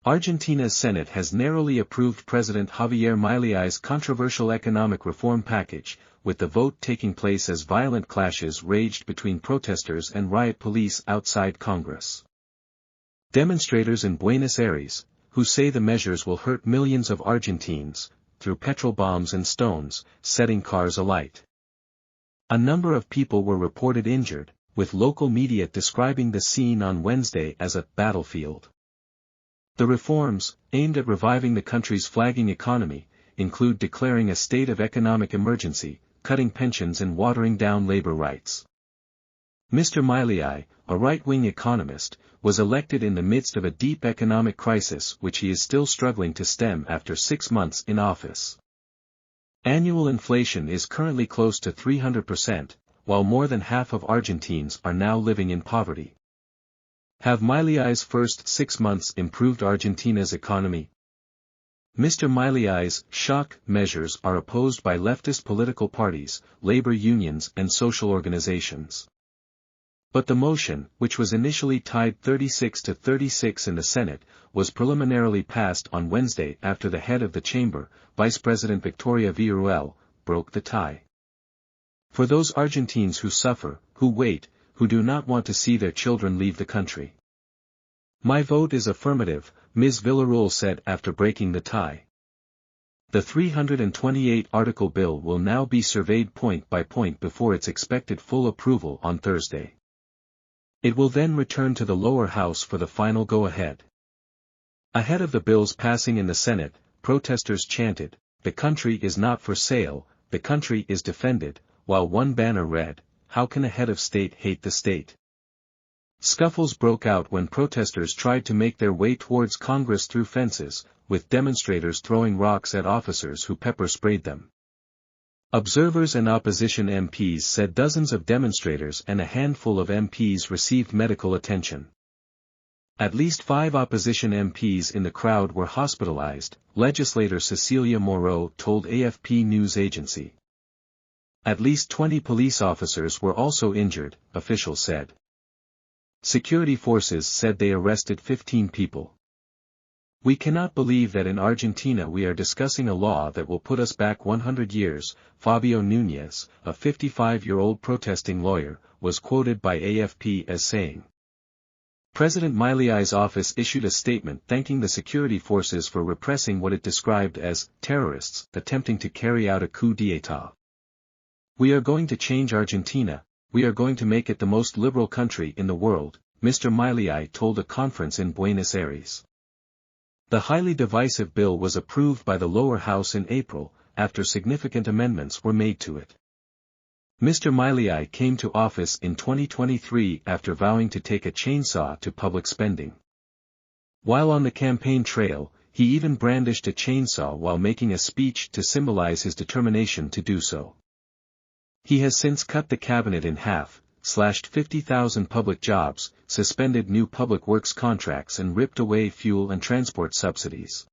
Argentina's Senate has narrowly approved President Javier Milei's controversial economic reform package, with the vote taking place as violent clashes raged between protesters and riot police outside Congress. Demonstrators in Buenos Aires, who say the measures will hurt millions of Argentines, threw petrol bombs and stones, setting cars alight. A number of people were reported injured, with local media describing the scene on Wednesday as a battlefield. The reforms, aimed at reviving the country's flagging economy, include declaring a state of economic emergency, cutting pensions and watering down labor rights. Mr. Milei, a right-wing economist, was elected in the midst of a deep economic crisis which he is still struggling to stem after 6 months in office. Annual inflation is currently close to 300%, while more than half of Argentines are now living in poverty. Have Milei's first 6 months improved Argentina's economy? Mr. Milei's shock measures are opposed by leftist political parties, labor unions and social organizations. But the motion, which was initially tied 36-36 in the Senate, was preliminarily passed on Wednesday after the head of the chamber, Vice President Victoria Villarruel, broke the tie. For those Argentines who suffer, who wait, who do not want to see their children leave the country. My vote is affirmative, Ms. Villarruel said after breaking the tie. The 328-article bill will now be surveyed point by point before its expected full approval on Thursday. It will then return to the lower house for the final go-ahead. Ahead of the bill's passing in the Senate, protesters chanted, "The country is not for sale, the country is defended," while one banner read, "How can a head of state hate the state?" Scuffles broke out when protesters tried to make their way towards Congress through fences, with demonstrators throwing rocks at officers who pepper-sprayed them. Observers and opposition MPs said dozens of demonstrators and a handful of MPs received medical attention. At least 5 opposition MPs in the crowd were hospitalized, legislator Cecilia Moreau told AFP news agency. At least 20 police officers were also injured, officials said. Security forces said they arrested 15 people. "We cannot believe that in Argentina we are discussing a law that will put us back 100 years, Fabio Núñez, a 55-year-old protesting lawyer, was quoted by AFP as saying. President Milei's office issued a statement thanking the security forces for repressing what it described as terrorists attempting to carry out a coup d'état. "We are going to change Argentina, we are going to make it the most liberal country in the world," Mr. Milei told a conference in Buenos Aires. The highly divisive bill was approved by the lower house in April, after significant amendments were made to it. Mr. Milei came to office in 2023 after vowing to take a chainsaw to public spending. While on the campaign trail, he even brandished a chainsaw while making a speech to symbolize his determination to do so. He has since cut the cabinet in half, slashed 50,000 public jobs, suspended new public works contracts and ripped away fuel and transport subsidies.